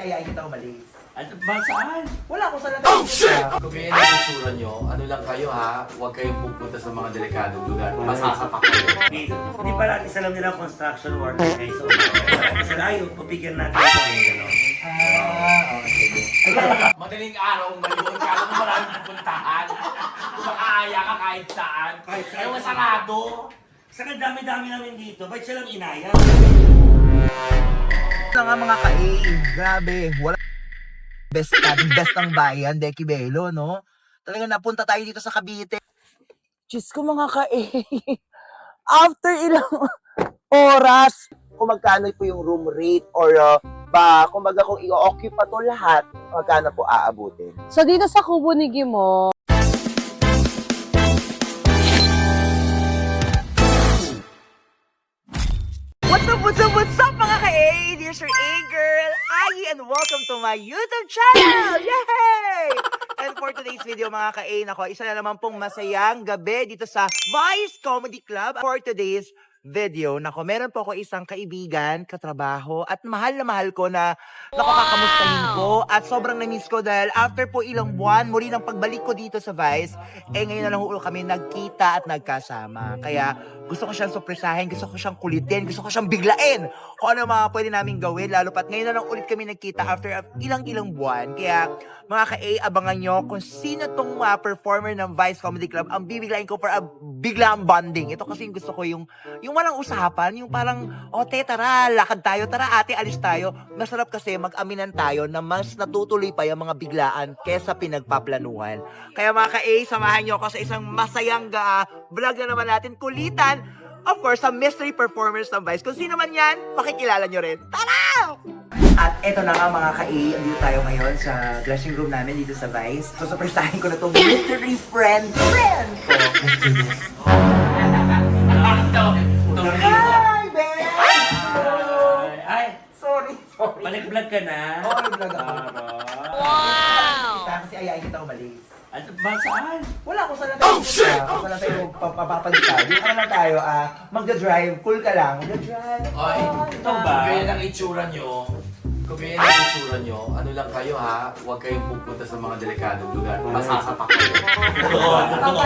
ayayin kita umalis. At ba saan? Wala akong saan natin. Kung ganyan ang itsura nyo, ano lang kayo ha, huwag kayong pupunta sa mga delikadong lugar. Masasapak kayo. Hindi pa natin alam nila ang construction worker guys. So, kasi tayo, papigyan natin ito ngayon gano'n. Okay. Madaling araw ngayon, kala mo maraming pupuntahan. Makaaya ka kahit saan. Kahit saan. Ewan sarado. Saka dami-dami namin dito, ba't siya lang inaya? Ito nga mga grabe, wala best ang bayan, Becky Bello, no? Talagang napunta tayo dito sa Cavite. Diyos ko mga after ilang oras, kung magkano po yung room rate or kumbaga kung i-occupy pa to lahat, magkano po aabutin? So dito sa Kubo ni Gimo, What's up mga ka-A? Here's your A-girl, Agi, and welcome to my YouTube channel! Yay! And for today's video mga ka-A, nako, isa na naman pong masayang gabi dito sa Vice Comedy Club. For today's video, nako, meron po ako isang kaibigan, katrabaho, at mahal na mahal ko na nakakamustahin ko at sobrang na-miss ko dahil after po ilang buwan, muli ng pagbalik ko dito sa Vice, ngayon na lang ulo kami nagkita at nagkasama. Kaya gusto ko siyang surpresahin, gusto ko siyang kulitin, gusto ko siyang biglain kung ano mga pwede namin gawin, lalo pat ngayon na lang ulit kami nagkita after ilang buwan. Kaya mga ka-A, abangan nyo kung sino tong performer ng Vice Comedy Club ang bibiglain ko for a biglang bonding. Ito kasi yung gusto ko yung walang usapan, yung parang, te, tara, lakad tayo, tara ate, alis tayo. Masarap kasi mag-aminan tayo na mas natutuloy pa yung mga biglaan kesa pinagpaplanuhan. Kaya mga ka-A, samahan nyo ako sa isang masayang vlog na naman natin, kulitan, of course, sa mystery performers ng Vice. Kung sino man yan, makikilala nyo rin. Tara! At eto na nga mga ka-A, andito tayo ngayon sa dressing room namin dito sa Vice. So, surprisahin ko na itong mystery friend ko. Hi, Ben! Ay, Sorry. balik-vlog ka na. Oo, nag-vlog ako. wow! Kasi ayayin kita umalis. At ba saan? Wala akong saan natin. Kung saan natin papapadita. Dito ka lang tayo, magda-drive. Cool ka lang. Magda-drive. Ay, ito ba? Kung ganyan ang itsura nyo, kung ganyan ang itsura nyo, ano lang kayo ha, huwag kayong pupunta sa mga delikadong lugar. Masasapak kayo.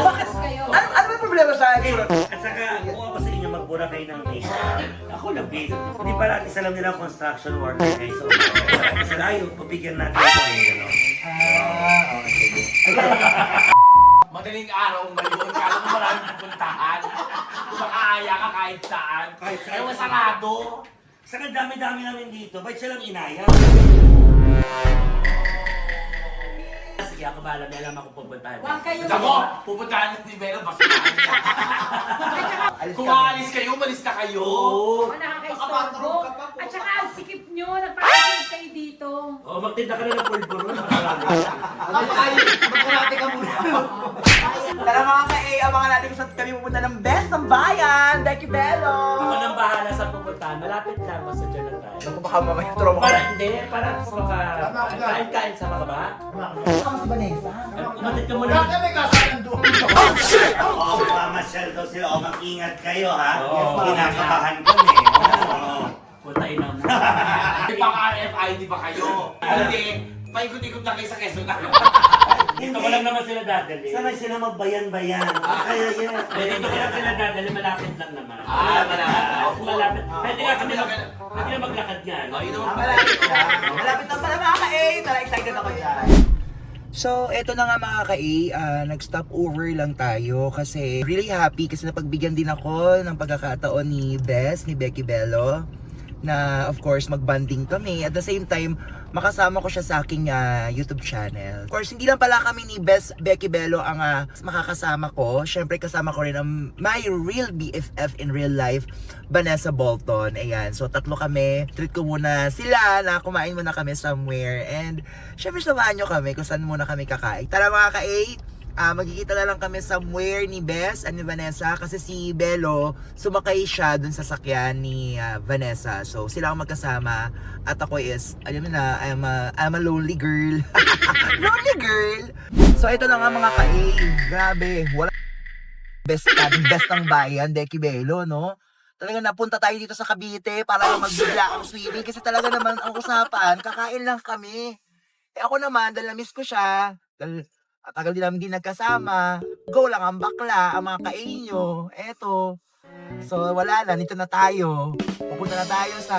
Bakit? Ano ba problema sa akin? At saka, kung ako sa inyo magbura kayo ng face, ako lang din. Hindi pa natin alam nila ang construction worker guys. So, kasi tayo, papigyan natin ito ngayon gano'n. Madaling araw ngayon, kala mo maraming pupuntahan. Makaaya ka kahit saan. Kahit saan. Ewan sarado. Saka dami-dami namin dito, ba't siya lang inaya? Sige, ako bahala, may alam ako pupuntahan. Huwag kayo. Ako, pupuntahan natin ni Bella, basilahan niya. Kung aalis kayo, umalis na kayo. Oo. Nakaka-istorbo. At saka ang sikip nyo, nagpapasig kayo dito. Oh, magtinda ka na ng pulburo. Magkarate ka muna. Tara mga ka-A, abangan natin kung saan kami pupunta ng best ng bayan. Becky Bello. Ako nang bahala sa pupuntahan, malapit lang, basta dyan lang tayo. Ako baka mamaya turo mo Para ka. hindi, para sa mga kain-kain sa mga ba? Kasama si Vanessa. Umatid ka muna. Oo, mamasyal daw sila. O, mag-ingat kayo ha. Oo. Kinakabahan kami. Oo. Putay na mo. Di ba ka RFID ba kayo? Hindi, paikot-ikot lang kayo sa Quezon. Dito ko lang naman sila dadali. Sanay sila magbayan-bayan. Kaya yan. Dito ko lang sila dadali, malapit lang naman. Malapit. Pwede nga maglakad nga. no? Malapit na. Malapit na pala mga ka-A. Tara, excited ako dyan. So, eto na nga mga ka-A, nag-stop over lang tayo kasi really happy kasi napagbigyan din ako ng pagkakataon ni Becky Bello na of course magbanding kami. At the same time, makasama ko siya sa aking YouTube channel. Of course, hindi lang pala kami ni Becky Bello ang makakasama ko. Syempre kasama ko rin ang my real BFF in real life, Vanessa Bolton. Ayan, so tatlo kami. Treat ko muna sila na kumain muna kami somewhere. And syempre samahan nyo kami kung saan muna kami kakain. Tara mga ka-A, magkikita na lang kami somewhere ni Bess and ni Vanessa kasi si Bello sumakay siya dun sa sakyan ni Vanessa. So sila ang magkasama at ako is, alam mo na, I'm a lonely girl. Lonely girl! So ito na nga mga ka-A, grabe, wala best ang bayan, Becky Bello, no? talaga napunta tayo dito sa Cavite para magbigla ang swimming kasi talaga naman ang usapan, kakain lang kami. Eh ako naman, dahil na-miss ko siya, dahil tagal din namin din nagkasama, go lang ang bakla, ang mga kain nyo, eto. So wala na, nito na tayo. Pupunta na tayo sa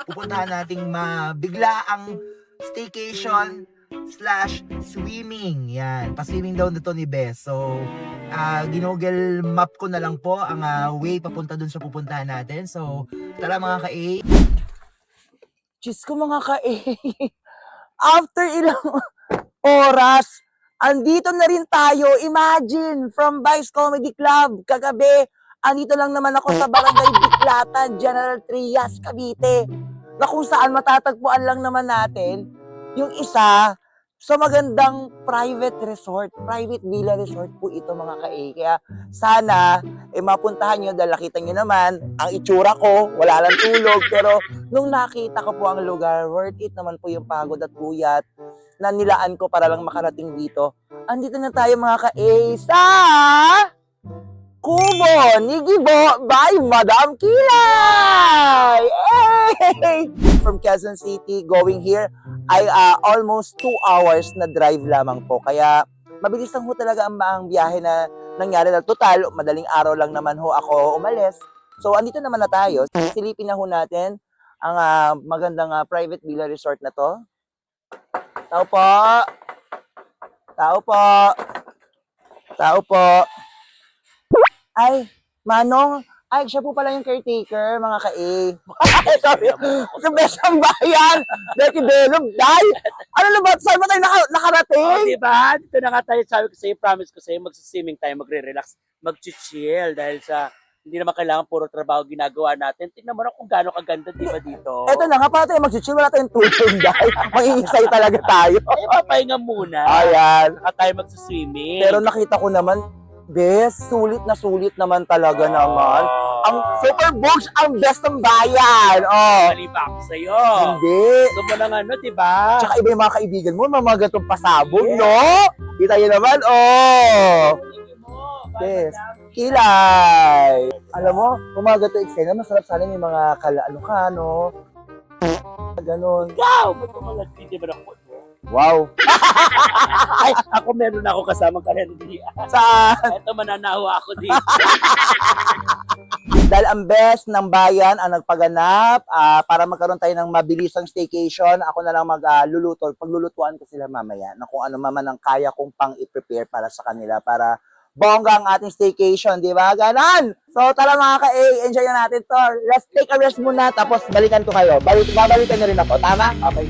pupuntahan nating mabiglaang staycation / swimming. Yan, pa-swimming daw dito ni Bes. So, ginugel map ko na lang po ang way papunta dun sa pupuntahan natin. So, tara mga ka-A. Diyos ko mga ka-A. After ilang oras, andito na rin tayo. Imagine, from Vice Comedy Club, kagabi, andito lang naman ako sa Barangay Biklatan, General Trias, Cavite. Na kung saan matatagpuan lang naman natin yung isa sa magandang private resort, private villa resort po ito mga ka-A. Kaya sana, mapuntahan nyo dahil nakita nyo naman, ang itsura ko, wala lang tulog. Pero nung nakita ko po ang lugar, worth it naman po yung pagod at puyat na nilaan ko para lang makarating dito. Andito na tayo mga ka-A sa Kubo ni Gibo by Madam Kilay! Hey! From Quezon City, going here, ay almost 2 hours na drive lamang po. Kaya mabilis lang ho talaga ang biyahe na nangyari. Na total, madaling araw lang naman ho ako umalis. So, andito naman na tayo. Silipin na ho natin ang magandang private villa resort na to. Tao po! Tao po! Tao po! Ay, Manong, ay, siya po pala yung caretaker, mga ka-A. Sorry, sa Besang Bayan, Becky Belog, Day. Ano na ba? Saan ba tayo nakarating? Diba? Dito na nga tayo, sabi ko sa'yo, promise ko sa'yo, magsiswimming tayo, magre-relax, mag-chill dahil sa hindi naman kailangan puro trabaho ginagawa natin. Tingnan mo na kung gaano kaganda, di ba dito? Eto na nga, para tayo mag-chill, wala tayong tulong, Day. Mangingisay talaga tayo. Eh, papahinga muna. Ayan. Saka tayo magsiswimming. Pero nakita ko naman, best, sulit naman talaga naman. Ang Super Bogs, ang best ng bayan. Oh. Mali ba ako sa'yo? Hindi. Gusto mo lang ano, di ba? Tsaka iba yung mga kaibigan mo, mga gatong pasabog, no? Kita nyo naman, oh. Yes. Kilay. Alam mo, umaga to eksena, masarap sana may mga ano ka, no? Ganon. Ikaw! Ba't mo nagtiti ba ako? Wow. Ay, ako meron ako kasamang kalendarya. Saan? Ito, mananawa ako dito. Dahil ang best ng bayan ang nagpaganap para magkaroon tayo ng mabilisang staycation, ako na lang magluluto. Paglulutuan ko sila mamaya na kung ano maman ang kaya kong pang i-prepare para sa kanila para bongga ang ating staycation, di ba? Ganon! So, tara mga ka-A, enjoy na natin to. Let's take a rest muna, tapos balikan ko kayo. Babalikan nyo rin ako, tama? Okay.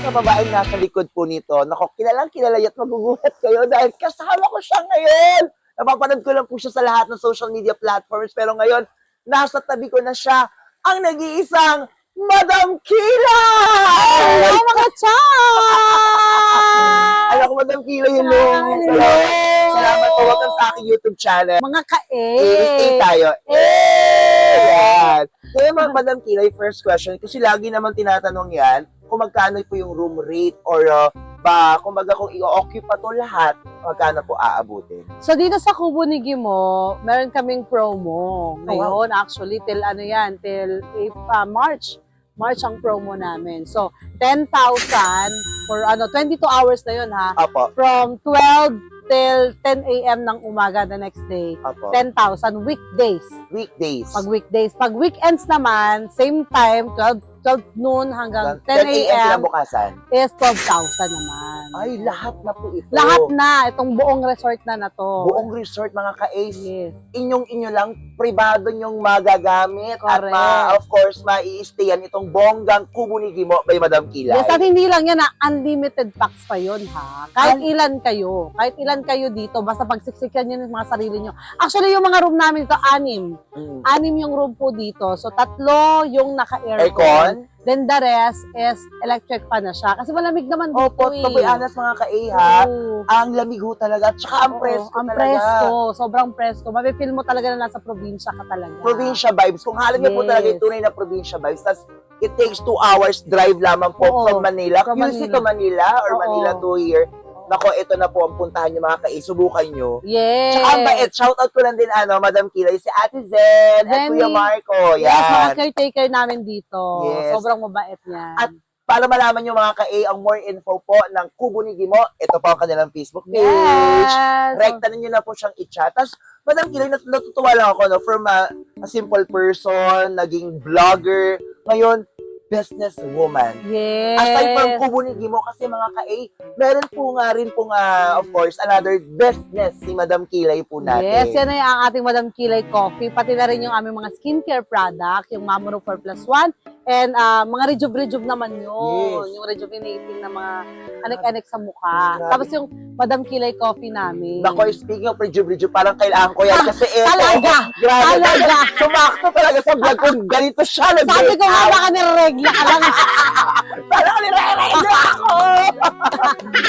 Sa babaeng nasa likod po nito, nako, kilala at magugulat kayo dahil kasama ko siya ngayon. Napapanood ko lang po siya sa lahat ng social media platforms, pero ngayon, nasa tabi ko na siya, ang nag-iisang Madam Kilay! Hello mga chan! Alam ko, Madam Kilay, hello! Salamat po, welcome sa aking YouTube channel. Mga ka-A! Stay tayo. Ayan. Kaya Madam Kilay, first question, kasi lagi naman tinatanong yan, kung magkano po yung room rate or kumbaga kung i-occupy to lahat, magkano po aabutin? So dito sa Kubo ni Gimo, meron kaming promo. Ngayon, actually, till March. March ang promo namin. So, 10,000 for 22 hours na yun ha. Apo. From 12 till 10 a.m. ng umaga the next day. Apo. 10,000 weekdays. Weekdays. Pag weekdays. Pag weekends naman, same time, 12 12 noon hanggang 10 10 a.m. a.m. kinabukasan. is 12,000 naman. Ay, lahat na po ito. Lahat na, itong buong resort na to. Buong resort, mga ka-Ace. Yes. Inyong-inyo lang, privado nyong magagamit. Correct. At of course, mai-stayan itong bonggang Kubo ni Gimo by Madam Kilay. Yes, at hindi lang yan, unlimited packs pa yun, ha? Kahit ilan kayo dito, basta pagsiksikan nyo ng mga sarili nyo. Actually, yung mga room namin dito, 6. Mm. 6 yung room po dito. So, 3 yung naka-aircon. Aircon? Then the rest is electric fan na siya. Kasi malamig naman dito Opo, to be honest mga ka-A ha, Oo. ang lamig ho talaga. At saka ang Oo, presko ang talaga. presko. Sobrang presko. Mapipil mo talaga na nasa probinsya ka talaga. Provincia vibes. Kung halos niyo po Yes. talaga yung tunay na provincia vibes. Tapos, it takes 2 hours drive lamang po Oo, from Manila. from QC Manila. to Manila or Oo. Manila to here. Nako, ito na po ang puntahan niyo mga ka-A. Subukan niyo. Yes. Tsaka ang bait, shoutout ko lang din, Madam Kilay, si Ate Zen at Zenny. Kuya Marco. Yes, mga Yan. caretaker namin dito. Yes. Sobrang mabait niyan. At para malaman nyo mga ka-A, ang more info po ng Kubo ni Gimo, ito po ang kanilang Facebook page. Yes. Rekta ninyo na po siyang i-chat. Tapos, Madam Kilay, natutuwa lang ako, no, from a simple person, naging vlogger, ngayon, businesswoman. Yes. Aside from Kubo ni Gimo, kasi mga ka-A, meron po nga rin po nga, of course, another business si Madam Kilay po natin. Yes, yan ay ang ating Madam Kilay Coffee. Pati na rin yung aming mga skincare product, yung Mamuro 4+1. And mga rejuve naman yun. Yes. Yung rejuvenating na mga anek-anek sa mukha. Grabe. Tapos yung Madam Kilay Coffee namin. Nako, speaking of rejuve, parang kailangan ko yan kasi ito. Talaga! Grabe. Talaga! Sumakto talaga sa vlog ko. Ganito siya. Sabi ko nga baka niregla ka lang. Parang nire-regla ako.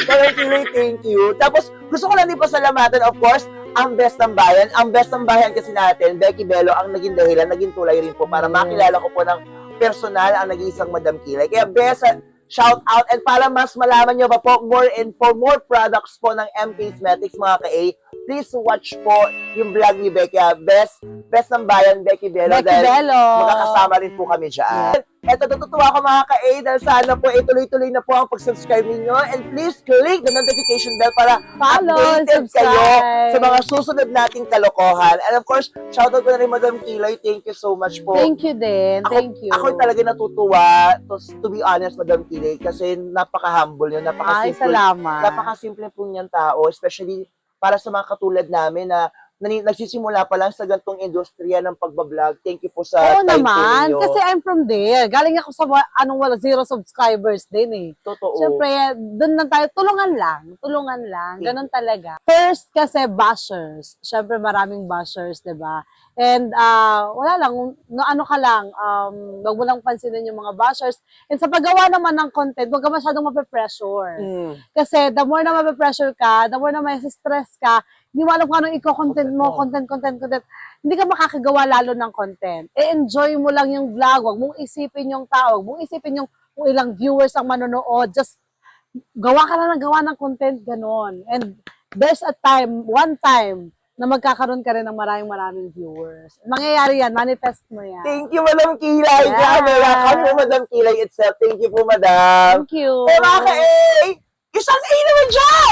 Parang thank you. Tapos, gusto ko lang din pasalamatan, of course, ang Best ng Bayan. Ang Best ng Bayan kasi natin, Becky Bello, ang naging dahilan, naging tulay rin po para Yes. makilala ko po ng personal ang nag-iisang Madam Kilay. Kaya best shout out and para mas malaman nyo pa po more info, more products po ng M Cosmetics mga ka-A, please watch po yung vlog ni Becky. Best ng Bayan, Becky Bello. Becky dahil Bello. makakasama rin po kami dyan. Eto, natutuwa ko mga ka-A dahil sana po tuloy-tuloy na po ang pag-subscribe ninyo and please click the notification bell para Follow, updated kayo subscribe. sa mga susunod nating kalokohan. And of course, shoutout ko na rin Madam Kilay. Thank you so much po. Thank you din. Thank you. Ako talaga natutuwa, to be honest, Madam Kilay, kasi napaka-humble yun, Ay, napaka-simple. salamat. Napaka-simple po niyang tao, especially para sa mga katulad namin na nagsisimula pa lang sa gantong industriya ng pagbablog. Thank you po sa Oo time po naman, ninyo. kasi I'm from there. Galing ako sa wala 0 subscribers din eh. Totoo. Siyempre, doon lang tayo, tulungan lang, ganun talaga. First kasi bashers, siyempre maraming bashers, 'di ba? And wala lang, ano ka lang, wag mo lang pansinin yung mga bashers. And sa paggawa naman ng content, wag ka masyadong mape-pressure. Kasi the more na mape-pressure ka, the more na may stress ka, hindi mo alam kung anong i-content mo, content. Hindi ka makakagawa lalo ng content. I-enjoy mo lang yung vlog, wag mong isipin yung tao, wag mong isipin yung kung ilang viewers ang manonood, just gawa ka lang ng gawa ng content, ganon. And there's one time, na magkakaroon ka rin ng maraming viewers. Mangyayari yan, manifest mo yan. Thank you, Madam Kilay. Yeah. Grabe, kami po, Madam Kilay itself. Thank you po, Madam. Thank you. Mga ka-A, isang A naman dyan!